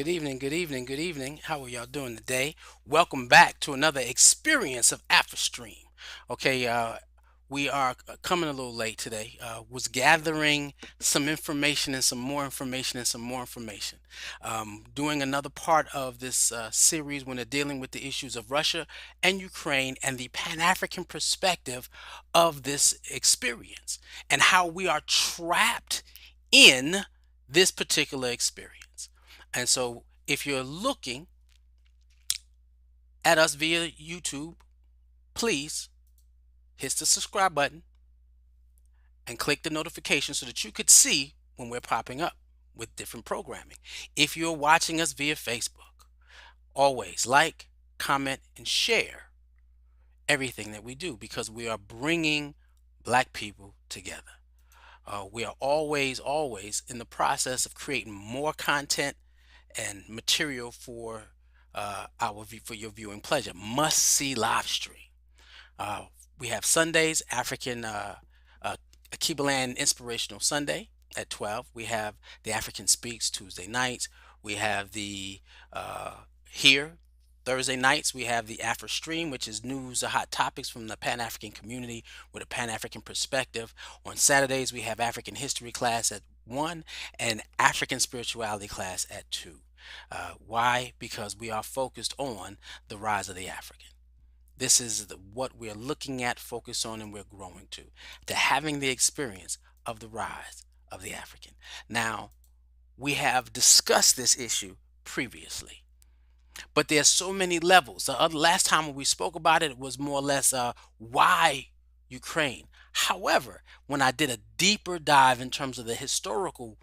Good evening, good evening, good evening. How are y'all doing today? Welcome back to another experience of Afristream. Okay, we are coming a little late today. Was gathering some information and some more information and some more information. Doing another part of this series when they're dealing with the issues of Russia and Ukraine and the Pan-African perspective of this experience and how we are trapped in this particular experience. And so, if you're looking at us via YouTube, please hit the subscribe button and click the notification so that you could see when we're popping up with different programming. If you're watching us via Facebook, always like, comment, and share everything that we do because we are bringing Black people together. We are always in the process of creating more content and material for for your viewing pleasure. Must see live stream. Uh, we have Sundays, African Akibaland Inspirational Sunday at 12. We have the African Speaks Tuesday nights. We have the here Thursday nights. We have the Afristream, which is news or hot topics from the Pan African community with a Pan African perspective. On Saturdays, we have African history class at 1 and African spirituality class at 2. Why? Because we are focused on the rise of the African. This is what we're looking at, focus on, and we're growing to having the experience of the rise of the African. Now, we have discussed this issue previously, but there's so many levels. The last time when we spoke about it, it was more or less why Ukraine. However, when I did a deeper dive in terms of the historical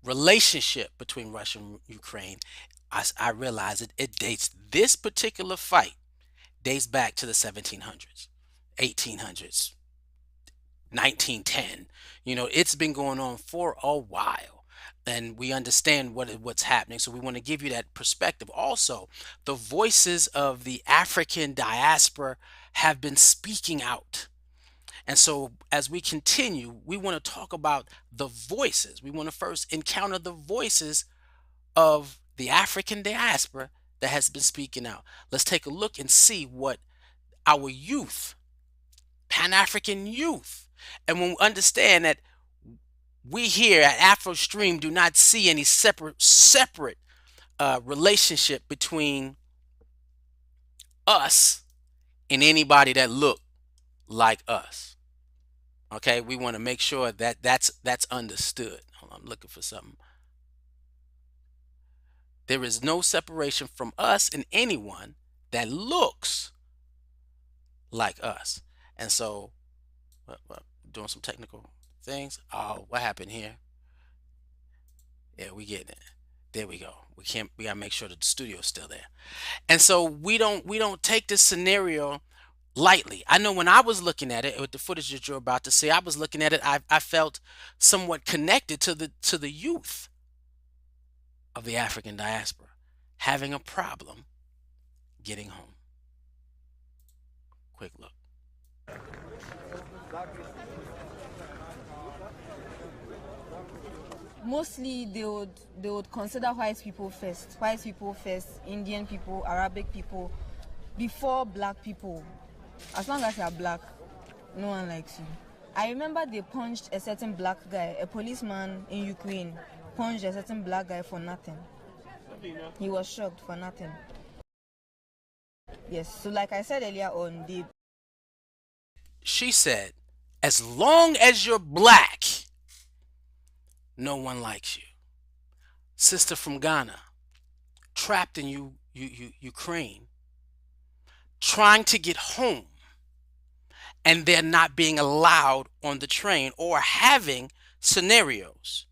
relationship between Russia and Ukraine, I realized it dates this particular fight dates back to the 1700s, 1800s, 1910. It's been going on for a while. And we understand what's happening. So we want to give you that perspective. Also, the voices of the African diaspora have been speaking out. And so as we continue, we want to talk about the voices. We want to first encounter the voices of the African diaspora that has been speaking out. Let's take a look and see what our youth, Pan-African youth, and when we understand that we here at Afristream do not see any separate relationship between us and anybody that look like us. Okay, we want to make sure that that's understood. Hold on, I'm looking for something. There is no separation from us and anyone that looks like us. And so, doing some technical things. Oh, what happened here? Yeah, we getting it. There we go. We gotta make sure that the studio's still there. And so we don't take this scenario lightly. I know when I was looking at it with the footage that you're about to see, I was looking at it, I felt somewhat connected to the youth of the African diaspora having a problem getting home. Quick look. Mostly they would consider white people first, Indian people, Arabic people before black people. As long as you're black, no one likes you. I remember they punched a certain black guy, a policeman in Ukraine punched a certain black guy for nothing. He was shocked for nothing. Yes, so like I said earlier on, She said, as long as you're black, no one likes you. Sister from Ghana, trapped in Ukraine, trying to get home, and they're not being allowed on the train, or having scenarios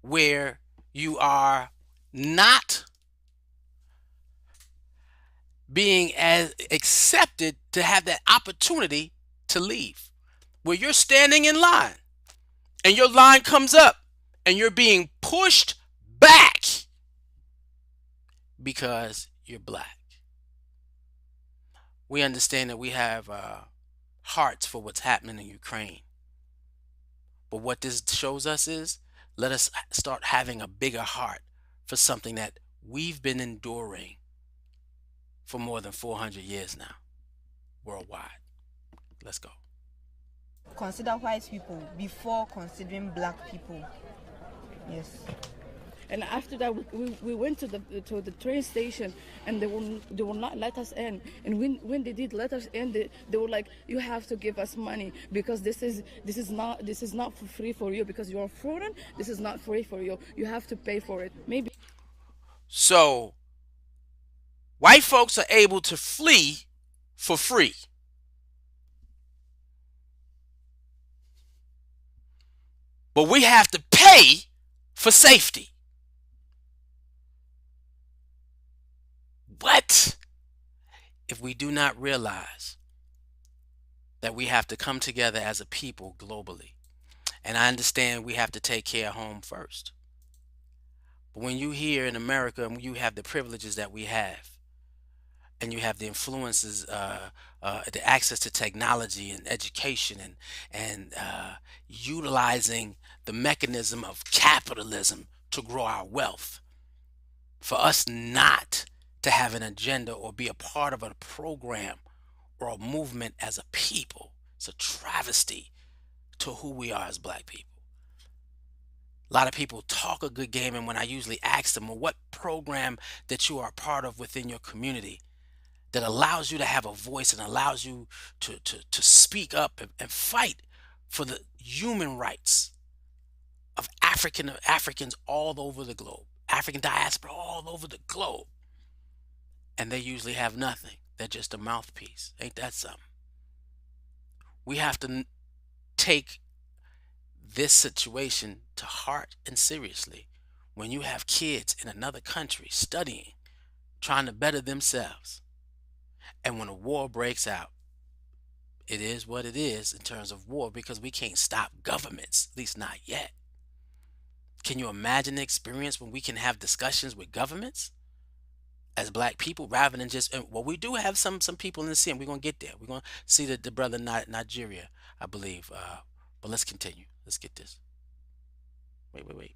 where you are not being as accepted to have that opportunity to leave, where you're standing in line and your line comes up and you're being pushed back because you're black. We understand that we have hearts for what's happening in Ukraine. But what this shows us is, let us start having a bigger heart for something that we've been enduring for more than 400 years now worldwide. Let's go. Consider white people before considering black people. Yes. And after that, we went to the train station, and they will not let us in. And when they did let us in, they were like, "You have to give us money because this is not for free for you because you're foreign. This is not free for you. You have to pay for it." Maybe. So, white folks are able to flee for free. But we have to pay for safety. What if we do not realize that we have to come together as a people globally? And I understand we have to take care of home first. But when you here in America and you have the privileges that we have, and you have the influences, the access to technology and education, and utilizing the mechanism of capitalism to grow our wealth, for us not to have an agenda or be a part of a program or a movement as a people, it's a travesty to who we are as black people. A lot of people talk a good game, and when I usually ask them, well, what program that you are a part of within your community that allows you to have a voice and allows you to speak up and fight for the human rights of Africans all over the globe, African diaspora all over the globe. And they usually have nothing. They're just a mouthpiece. Ain't that something? We have to take this situation to heart and seriously. When you have kids in another country studying, trying to better themselves, and when a war breaks out, it is what it is in terms of war because we can't stop governments, at least not yet. Can you imagine the experience when we can have discussions with governments as black people rather than just, well, we do have some people in the sea, and we're going to get there. We're going to see the brother Nigeria, I believe. But let's continue. Let's get this. Wait.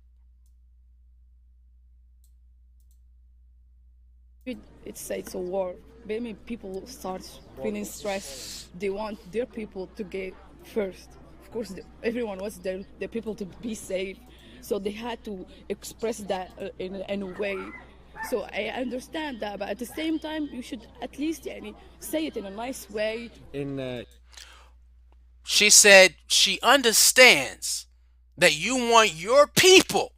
It's a war. Maybe people start feeling stressed. They want their people to get first. Of course, everyone wants their people to be safe, so they had to express that in a way. So I understand that, but at the same time, you should at least say it in a nice way. She said she understands that you want your people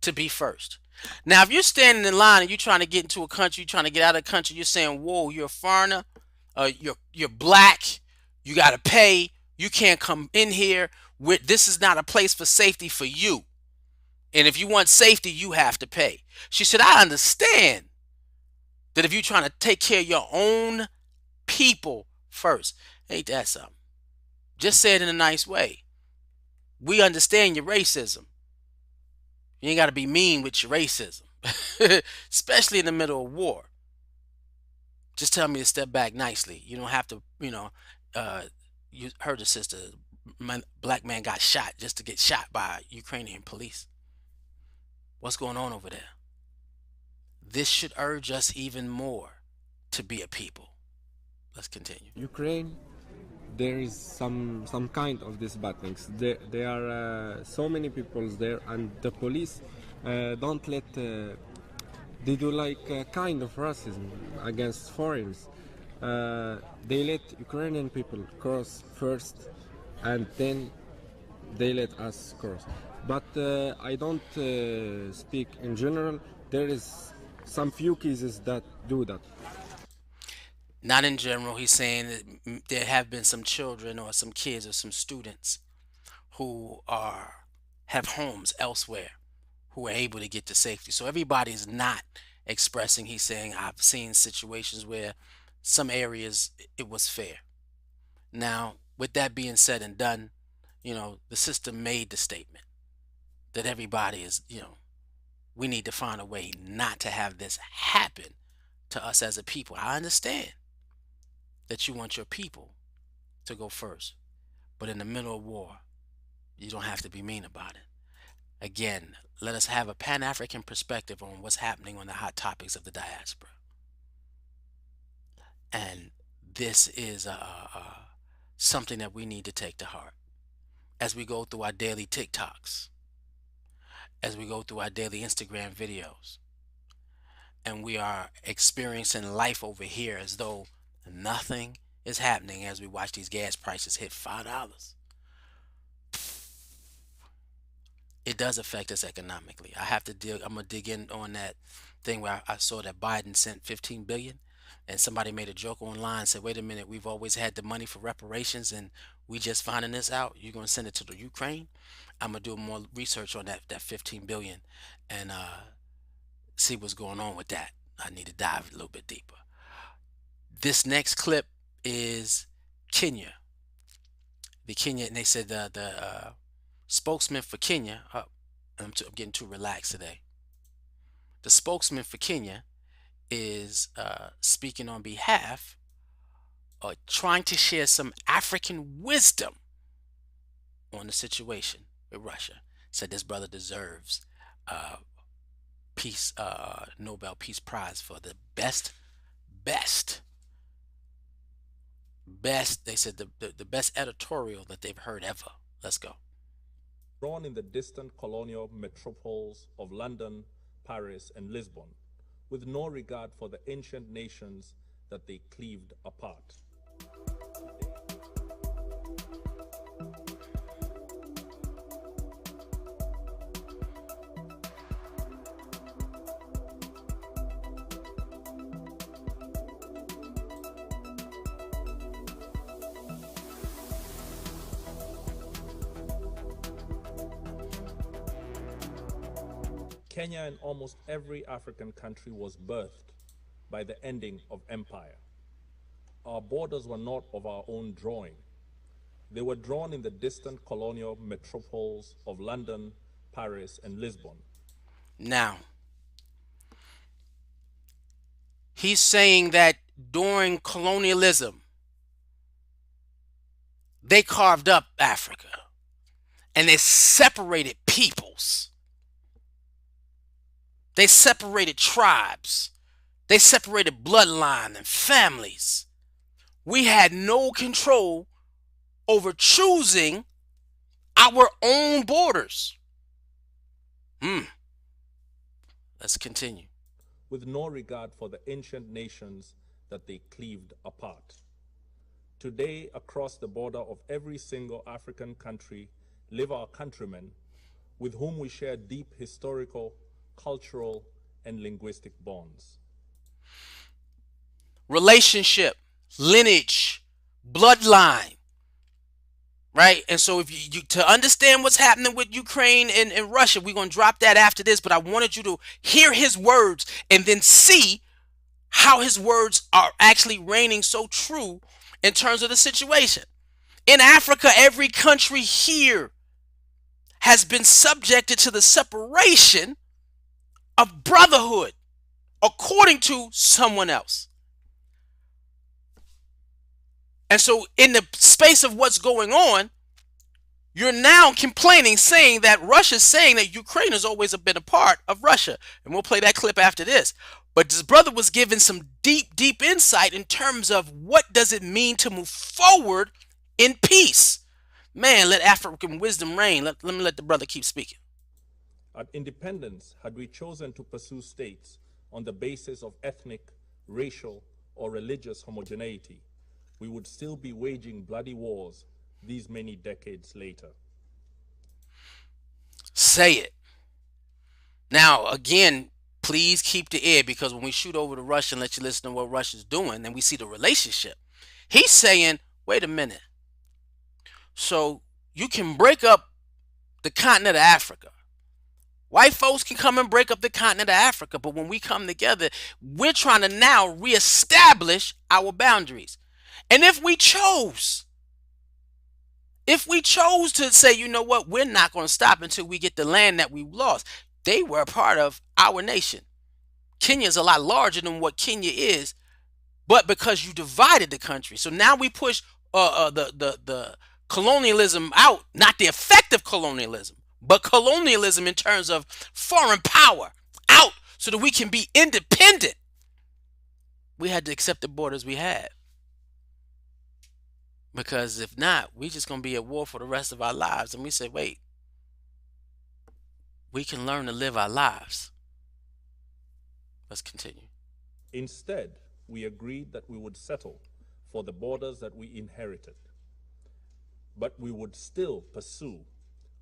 to be first. Now, if you're standing in line and you're trying to get into a country, you're trying to get out of the country, you're saying, "Whoa, you're a foreigner, you're black, you got to pay, you can't come in here. This is not a place for safety for you. And if you want safety, you have to pay." She said, "I understand that if you're trying to take care of your own people first." Ain't that something? Just say it in a nice way. We understand your racism. You ain't got to be mean with your racism, especially in the middle of war. Just tell me to step back nicely. You don't have to, you heard the sister, black man got shot just to get shot by Ukrainian police. What's going on over there? This should urge us even more to be a people. Let's continue. Ukraine, there is some kind of these bad things. There are so many people there, and the police don't let. They do like kind of racism against foreigners. They let Ukrainian people cross first, and then they let us cross. But I don't speak in general. There is some few cases that do that. Not in general. He's saying that there have been some children or some kids or some students who have homes elsewhere who are able to get to safety. So everybody's not expressing. He's saying, I've seen situations where some areas it was fair. Now, with that being said and done, the system made the statement that everybody is, we need to find a way not to have this happen to us as a people. I understand that you want your people to go first, but in the middle of war, you don't have to be mean about it. Again, let us have a Pan-African perspective on what's happening on the hot topics of the diaspora. And this is something that we need to take to heart as we go through our daily TikToks, as we go through our daily Instagram videos, and we are experiencing life over here as though nothing is happening as we watch these gas prices hit $5. It does affect us economically. I'm gonna dig in on that thing where I saw that Biden sent 15 billion and somebody made a joke online, said, wait a minute, we've always had the money for reparations and we just finding this out. You're gonna send it to the Ukraine? I'm gonna do more research on that 15 billion and see what's going on with that. I need to dive a little bit deeper. This next clip is Kenya. And they said the spokesman for Kenya. I'm getting too relaxed today. The spokesman for Kenya is speaking on behalf, or trying to share some African wisdom on the situation with Russia. Said this brother deserves peace Nobel Peace Prize for the best. They said the best editorial that they've heard ever. Let's go. Drawn in the distant colonial metropoles of London, Paris, and Lisbon, with no regard for the ancient nations that they cleaved apart. Kenya and almost every African country was birthed by the ending of empire. Our borders were not of our own drawing. They were drawn in the distant colonial metropoles of London, Paris, and Lisbon. Now, he's saying that during colonialism, they carved up Africa and they separated peoples. They separated tribes. They separated bloodline and families. We had no control over choosing our own borders. Let's continue. With no regard for the ancient nations that they cleaved apart. Today, across the border of every single African country live our countrymen with whom we share deep historical, cultural, and linguistic bonds. Relationship, lineage, bloodline, right? And so if you to understand what's happening with Ukraine and Russia, we're going to drop that after this, but I wanted you to hear his words and then see how his words are actually reigning so true in terms of the situation. In Africa, every country here has been subjected to the separation of brotherhood according to someone else. And so in the space of what's going on, you're now complaining, saying that Russia's saying that Ukraine has always been a part of Russia. And we'll play that clip after this. But this brother was given some deep insight in terms of what does it mean to move forward in peace. Man, let African wisdom reign. Let me let the brother keep speaking. At independence, had we chosen to pursue states on the basis of ethnic, racial, or religious homogeneity, we would still be waging bloody wars these many decades later. Say it. Now, again, please keep the ear, because when we shoot over to Russia and let you listen to what Russia's doing, and we see the relationship, he's saying, wait a minute. So you can break up the continent of Africa. White folks can come and break up the continent of Africa, but when we come together, we're trying to now reestablish our boundaries. And if we chose to say, you know what, we're not going to stop until we get the land that we lost. They were a part of our nation. Kenya is a lot larger than what Kenya is, but because you divided the country. So now we push the colonialism out, not the effective colonialism. but colonialism in terms of foreign power out so that we can be independent. We had to accept the borders we had. Because if not, we just gonna be at war for the rest of our lives. And we say, wait, we can learn to live our lives. Let's continue. Instead, we agreed that we would settle for the borders that we inherited, but we would still pursue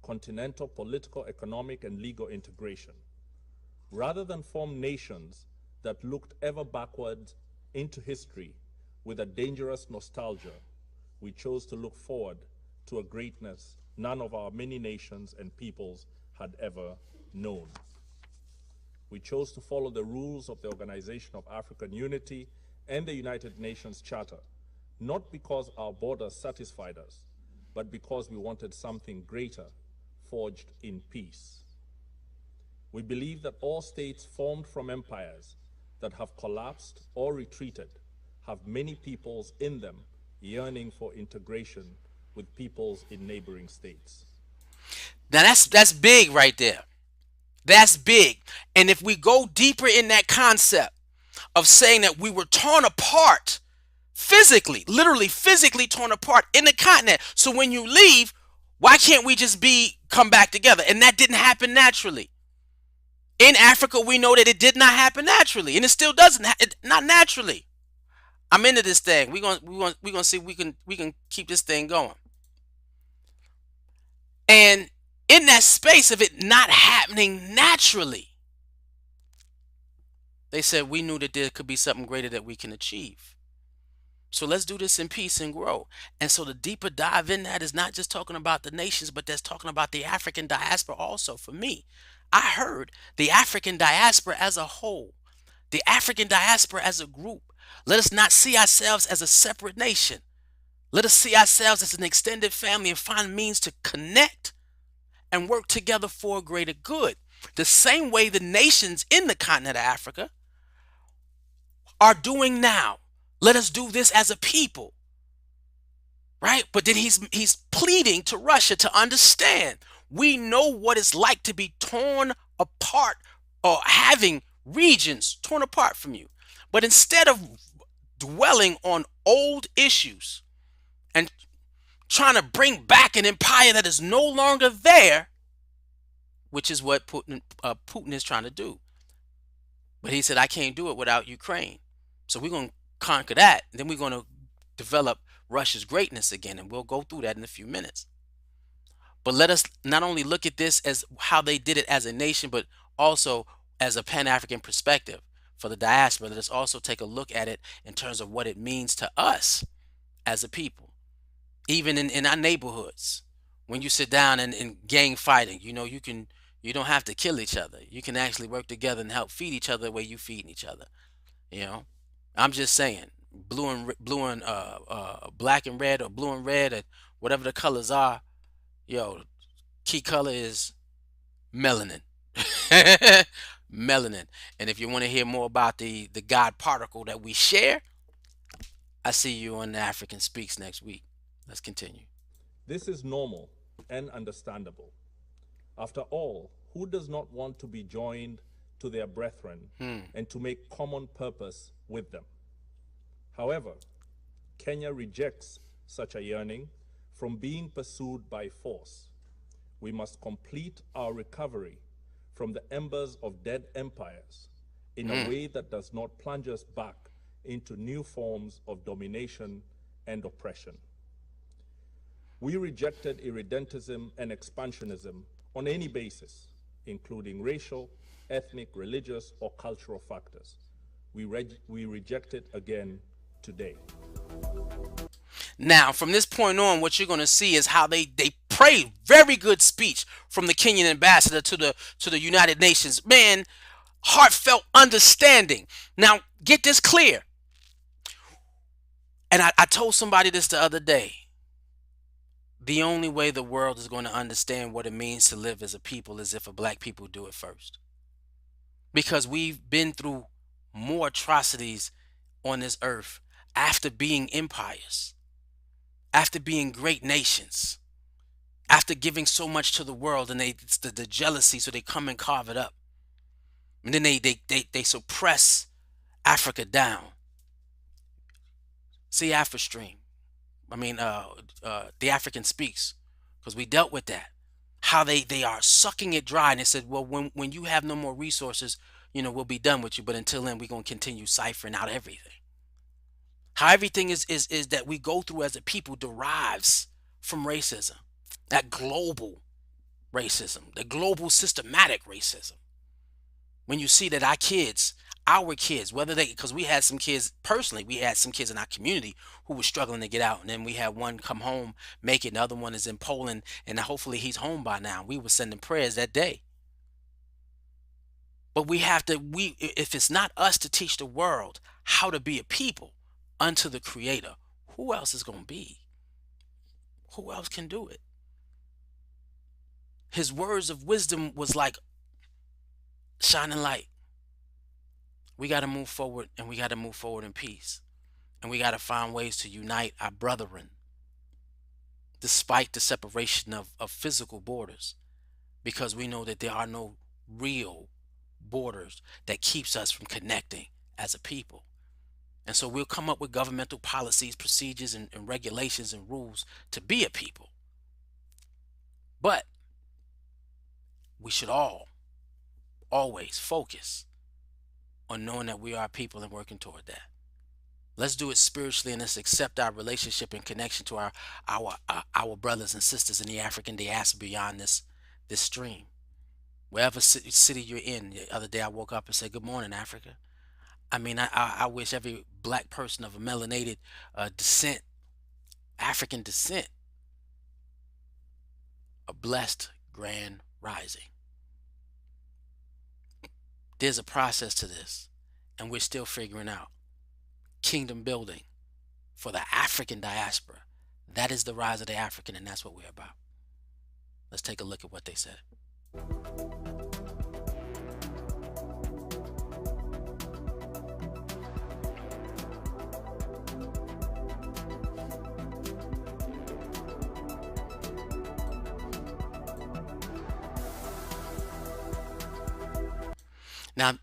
continental political, economic, and legal integration. Rather than form nations that looked ever backward into history with a dangerous nostalgia, we chose to look forward to a greatness none of our many nations and peoples had ever known. We chose to follow the rules of the Organization of African Unity and the United Nations Charter, not because our borders satisfied us, but because we wanted something greater, forged in peace. We believe that all states formed from empires that have collapsed or retreated have many peoples in them yearning for integration with peoples in neighboring states. Now that's big right there. That's big. And if we go deeper in that concept of saying that we were torn apart physically, literally physically torn apart in the continent. So when you leave, why can't we just come back together? And that didn't happen naturally. In Africa, we know that it did not happen naturally, and it still doesn't. Not naturally. I'm into this thing. We gonna see we can keep this thing going. And in that space of it not happening naturally, they said we knew that there could be something greater that we can achieve. So let's do this in peace and grow. And so the deeper dive in that is not just talking about the nations, but that's talking about the African diaspora also. For me, I heard the African diaspora as a whole, the African diaspora as a group. Let us not see ourselves as a separate nation. Let us see ourselves as an extended family and find means to connect and work together for a greater good. The same way the nations in the continent of Africa are doing now. Let us do this as a people. Right? But then he's pleading to Russia to understand. We know what it's like to be torn apart or having regions torn apart from you. But instead of dwelling on old issues and trying to bring back an empire that is no longer there, which is what Putin is trying to do. But he said, I can't do it without Ukraine. So we're going to conquer that. And then we're going to develop Russia's greatness again. And we'll go through that in a few minutes. But let us not only look at this as how they did it as a nation, but also as a Pan-African perspective for the diaspora. Let us also take a look at it in terms of what it means to us as a people. Even in our neighborhoods, when you sit down and gang fighting, you don't have to kill each other. You can actually work together and help feed each other the way you feed each other. I'm just saying, blue and black and red, or blue and red, or whatever the colors are. Key color is melanin. Melanin. And if you want to hear more about the God particle that we share, I see you on the African Speaks next week. Let's continue. This is normal and understandable. After all, who does not want to be joined to their brethren and to make common purpose with them? However, Kenya rejects such a yearning from being pursued by force. We must complete our recovery from the embers of dead empires in a way that does not plunge us back into new forms of domination and oppression. We rejected irredentism and expansionism on any basis, including racial, ethnic, religious, or cultural factors. We reject it again today. Now, from this point on, what you're going to see is how they prayed. Very good speech from the Kenyan ambassador to the United Nations. Man, heartfelt understanding. Now, get this clear. And I told somebody this the other day. The only way the world is going to understand what it means to live as a people is if a black people do it first. Because we've been through more atrocities on this earth after being empires, after being great nations, after giving so much to the world, and it's the jealousy, so they come and carve it up, and then they suppress Africa down. See Afristream. I mean, the African Speaks, because we dealt with that. How they are sucking it dry, and they said, well, when you have no more resources, we'll be done with you. But until then, we're gonna continue ciphering out everything. How everything is that we go through as a people derives from racism, that global racism, the global systematic racism. When you see that our kids, whether they, because we had some kids personally, we had some kids in our community who were struggling to get out, and then we had one come home, make it, and the other one is in Poland, and hopefully he's home by now. We were sending prayers that day. But we have to, if it's not us to teach the world how to be a people unto the Creator, who else is going to be? Who else can do it? His words of wisdom was like shining light. We got to move forward, and we got to move forward in peace. And we got to find ways to unite our brethren despite the separation of physical borders, because we know that there are no real borders that keeps us from connecting as a people. And so we'll come up with governmental policies, procedures, and regulations and rules to be a people. But we should always focus on knowing that we are people and working toward that. Let's do it spiritually, and let's accept our relationship and connection to our brothers and sisters in the African diaspora beyond this stream. Wherever city you're in. The other day I woke up and said, "Good morning, Africa." I mean, I wish every black person of a melanated descent, African descent, a blessed grand rising. There's a process to this, and we're still figuring out. Kingdom building for the African diaspora. That is the rise of the African, and that's what we're about. Let's take a look at what they said.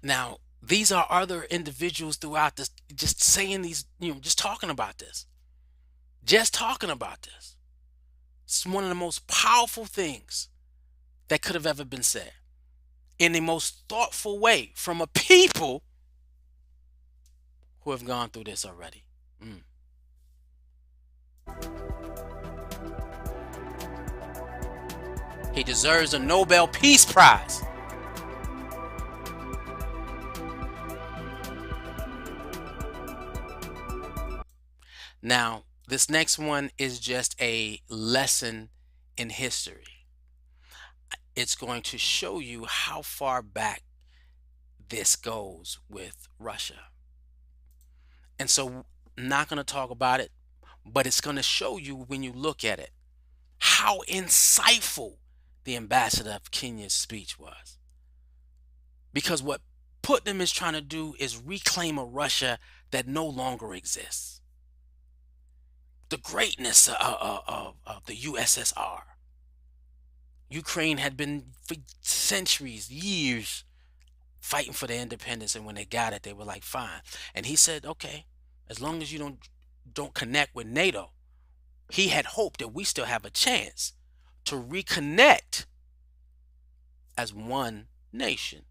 Now, these are other individuals throughout this, just saying these, just talking about this. Just talking about this. It's one of the most powerful things that could have ever been said in the most thoughtful way from a people who have gone through this already. He deserves a Nobel Peace Prize. Now, this next one is just a lesson in history. It's going to show you how far back this goes with Russia. And so I'm not going to talk about it, but it's going to show you when you look at it how insightful the ambassador of Kenya's speech was. Because what Putnam is trying to do is reclaim a Russia that no longer exists. The greatness of the USSR. Ukraine had been for centuries, years, fighting for their independence, and when they got it, they were like, fine. And he said, okay, as long as you don't connect with NATO, he had hoped that we still have a chance to reconnect as one nation.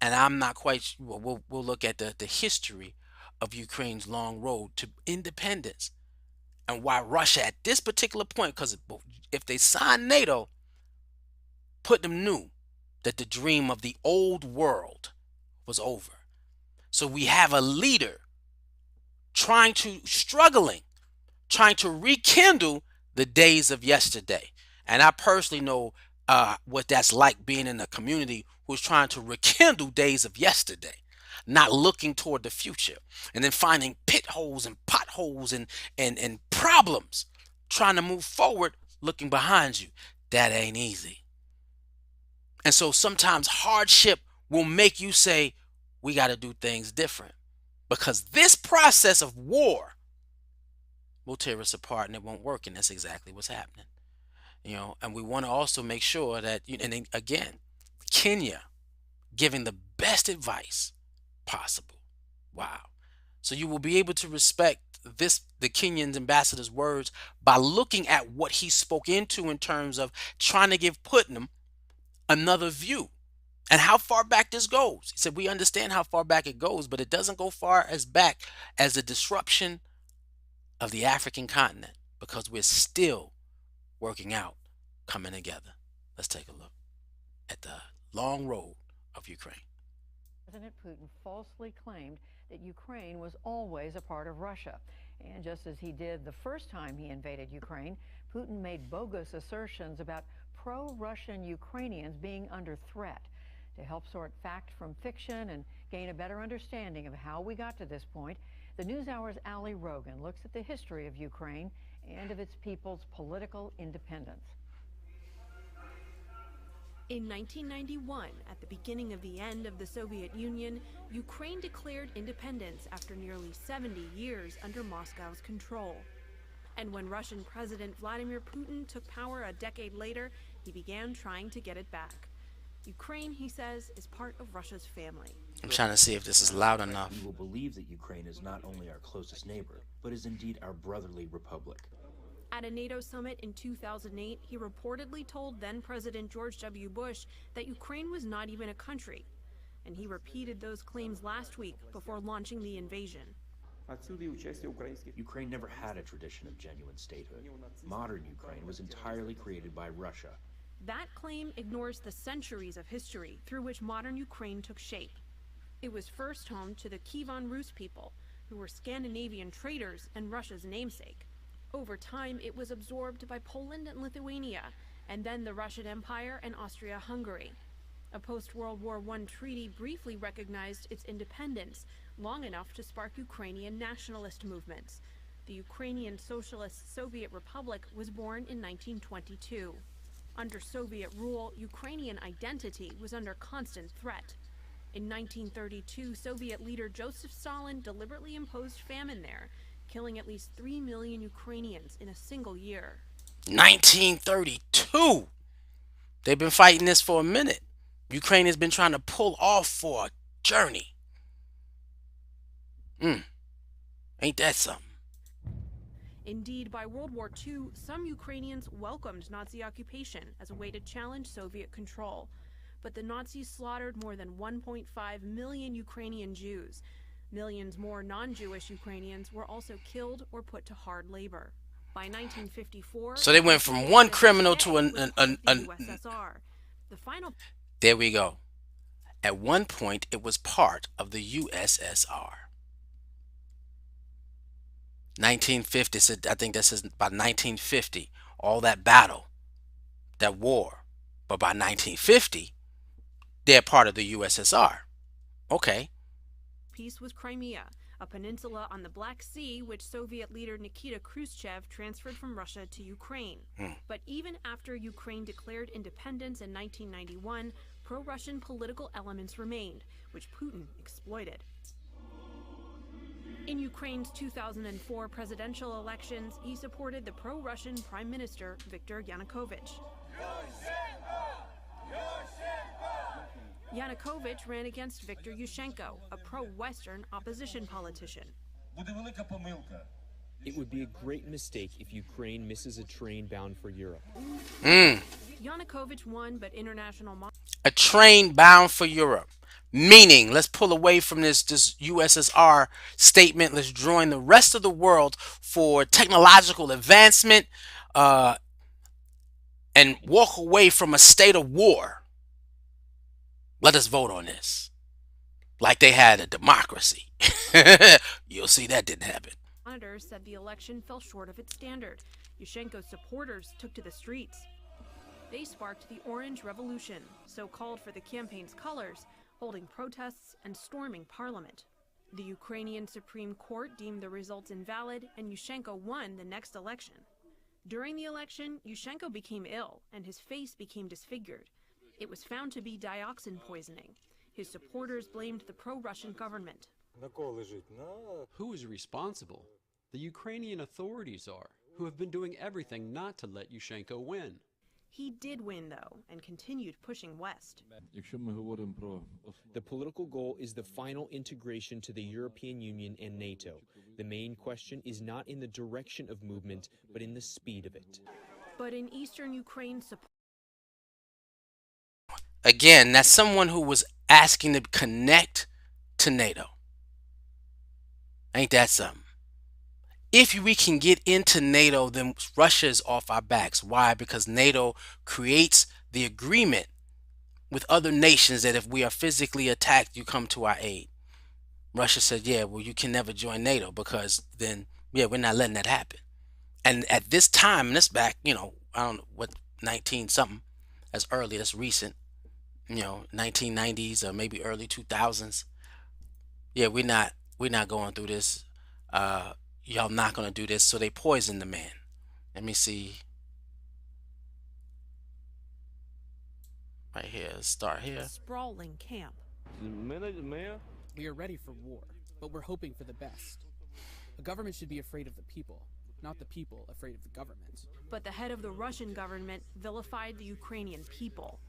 And I'm not quite sure. We'll look at the history of Ukraine's long road to independence, and why Russia at this particular point, because if they signed NATO, Putnam knew that the dream of the old world was over. So we have a leader struggling, trying to rekindle the days of yesterday. And I personally know what that's like, being in a community who's trying to rekindle days of yesterday, not looking toward the future, and then finding pit holes and potholes and problems, trying to move forward, looking behind you. That ain't easy. And so sometimes hardship will make you say, we got to do things different, because this process of war will tear us apart and it won't work. And that's exactly what's happening. And we want to also make sure that, and then again, Kenya giving the best advice possible. Wow. So you will be able to respect the Kenyan ambassador's words by looking at what he spoke into in terms of trying to give Putnam another view and how far back this goes. He said, we understand how far back it goes, but it doesn't go far as back as the disruption of the African continent, because we're still working out, coming together. Let's take a look at the long road of Ukraine. President Putin falsely claimed that Ukraine was always a part of Russia. And just as he did the first time he invaded Ukraine, Putin made bogus assertions about pro-Russian Ukrainians being under threat. To help sort fact from fiction and gain a better understanding of how we got to this point, the NewsHour's Ali Rogan looks at the history of Ukraine and of its people's political independence. In 1991, at the beginning of the end of the Soviet Union, Ukraine declared independence after nearly 70 years under Moscow's control. And when Russian President Vladimir Putin took power a decade later, he began trying to get it back. Ukraine, he says, is part of Russia's family. I'm trying to see if this is loud enough. We will believe that Ukraine is not only our closest neighbor, but is indeed our brotherly republic. At a NATO summit in 2008, he reportedly told then-President George W. Bush that Ukraine was not even a country. And he repeated those claims last week before launching the invasion. Ukraine never had a tradition of genuine statehood. Modern Ukraine was entirely created by Russia. That claim ignores the centuries of history through which modern Ukraine took shape. It was first home to the Kievan Rus people, who were Scandinavian traders and Russia's namesake. Over time, it was absorbed by Poland and Lithuania, and then the Russian Empire and Austria-Hungary. A post-World War I treaty briefly recognized its independence, long enough to spark Ukrainian nationalist movements. The Ukrainian Socialist Soviet Republic was born in 1922. Under Soviet rule, Ukrainian identity was under constant threat. In 1932, Soviet leader Joseph Stalin deliberately imposed famine there, killing at least 3 million Ukrainians in a single year. 1932! They've been fighting this for a minute. Ukraine has been trying to pull off for a journey. Ain't that something? Indeed, by World War II, some Ukrainians welcomed Nazi occupation as a way to challenge Soviet control. But the Nazis slaughtered more than 1.5 million Ukrainian Jews. Millions more non-Jewish Ukrainians were also killed or put to hard labor. By 1954, so they went from one criminal to the USSR. The final. There we go. At one point, it was part of the USSR. 1950, so I think this is by 1950, all that battle, that war. But by 1950, they're part of the USSR. Okay. Peace was Crimea, a peninsula on the Black Sea which Soviet leader Nikita Khrushchev transferred from Russia to Ukraine. But even after Ukraine declared independence in 1991, pro-Russian political elements remained, which Putin exploited. In Ukraine's 2004 presidential elections, he supported the pro-Russian Prime Minister Viktor Yanukovych. Yanukovych ran against Viktor Yushchenko, a pro-Western opposition politician. It would be a great mistake if Ukraine misses a train bound for Europe. Yanukovych won, but international... A train bound for Europe. Meaning, let's pull away from this USSR statement. Let's join the rest of the world for technological advancement and walk away from a state of war. Let us vote on this. Like they had a democracy. You'll see that didn't happen. Monitors said the election fell short of its standard. Yushchenko's supporters took to the streets. They sparked the Orange Revolution, so called for the campaign's colors, holding protests and storming parliament. The Ukrainian Supreme Court deemed the results invalid, and Yushchenko won the next election. During the election, Yushchenko became ill, and his face became disfigured. It was found to be dioxin poisoning. His supporters blamed the pro-Russian government. Who is responsible? The Ukrainian authorities are, who have been doing everything not to let Yushchenko win. He did win, though, and continued pushing west. The political goal is the final integration to the European Union and NATO. The main question is not in the direction of movement, but in the speed of it. But in eastern Ukraine, Again, that's someone who was asking to connect to NATO. Ain't that something? If we can get into NATO, then Russia is off our backs. Why? Because NATO creates the agreement with other nations that if we are physically attacked, you come to our aid. Russia said, yeah, well, you can never join NATO because then, yeah, we're not letting that happen. And at this time, and this back, I don't know what, 19 something, that's early, that's recent, 1990s or maybe early 2000s. Yeah, we're not going through this. Y'all not gonna do this. So they poisoned the man. Let me see. Right here, let's start here. a sprawling camp. We are ready for war, but we're hoping for the best. A government should be afraid of the people, not the people afraid of the government. But the head of the Russian government vilified the Ukrainian people.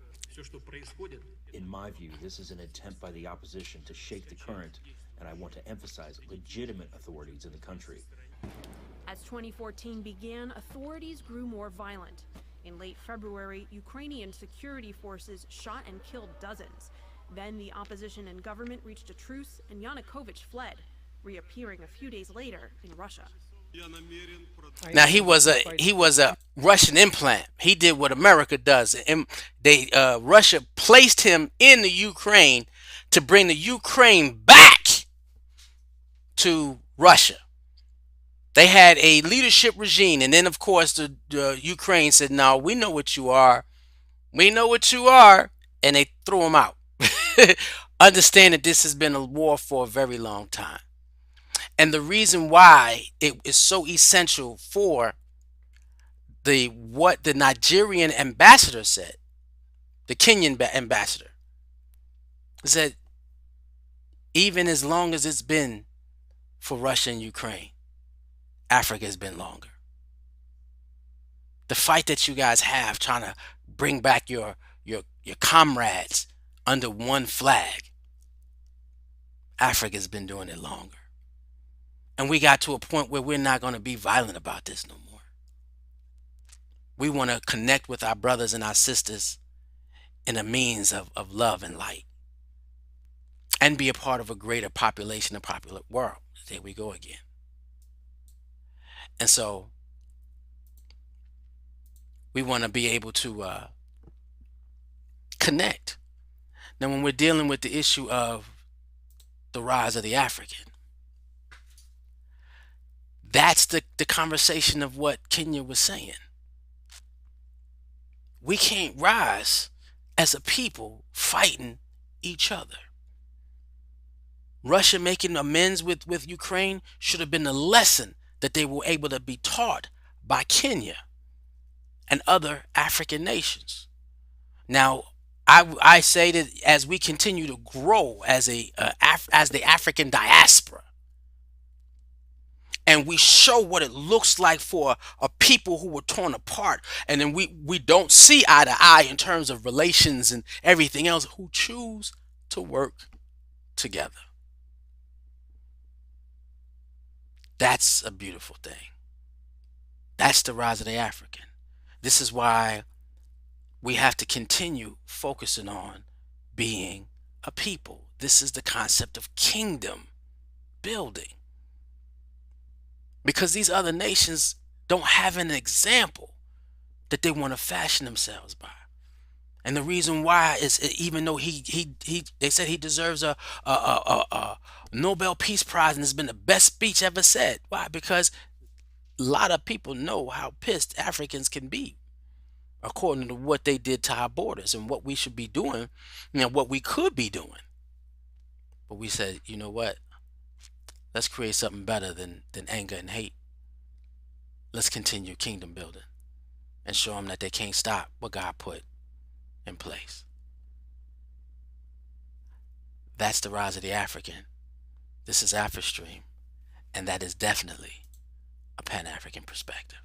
In my view, this is an attempt by the opposition to shake the current, and I want to emphasize legitimate authorities in the country. As 2014 began, authorities grew more violent. In late February, Ukrainian security forces shot and killed dozens. Then the opposition and government reached a truce, and Yanukovych fled, reappearing a few days later in Russia. Now he was a Russian implant. He did what America does. And Russia placed him in the Ukraine to bring the Ukraine back to Russia. They had a leadership regime, and then of course the Ukraine said, "No, we know what you are. We know what you are," and they threw him out. Understand that this has been a war for a very long time. And the reason why it is so essential for what the Nigerian ambassador said, the Kenyan ambassador, is that even as long as it's been for Russia and Ukraine, Africa has been longer. The fight that you guys have trying to bring back your comrades under one flag, Africa's been doing it longer. And we got to a point where we're not going to be violent about this no more. We want to connect with our brothers and our sisters in a means of love and light. And be a part of a greater population and popular world. There we go again. And so we want to be able to connect. Now, when we're dealing with the issue of the rise of the African, that's the conversation of what Kenya was saying. We can't rise as a people fighting each other. Russia making amends with Ukraine should have been a lesson that they were able to be taught by Kenya and other African nations. Now, I say that as we continue to grow as the African diaspora, and we show what it looks like for a people who were torn apart, and then we don't see eye to eye in terms of relations and everything else, who choose to work together. That's a beautiful thing. That's the rise of the African. This is why we have to continue focusing on being a people. This is the concept of kingdom building. Because these other nations don't have an example that they want to fashion themselves by. And the reason why is, even though they said he deserves a Nobel Peace Prize and it's been the best speech ever said. Why? Because a lot of people know how pissed Africans can be, according to what they did to our borders and what we should be doing, what we could be doing. But we said, you know what? Let's create something better than anger and hate. Let's continue kingdom building and show them that they can't stop what God put in place. That's the rise of the African. This is Afristream, and that is definitely a Pan-African perspective.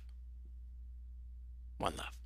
One love.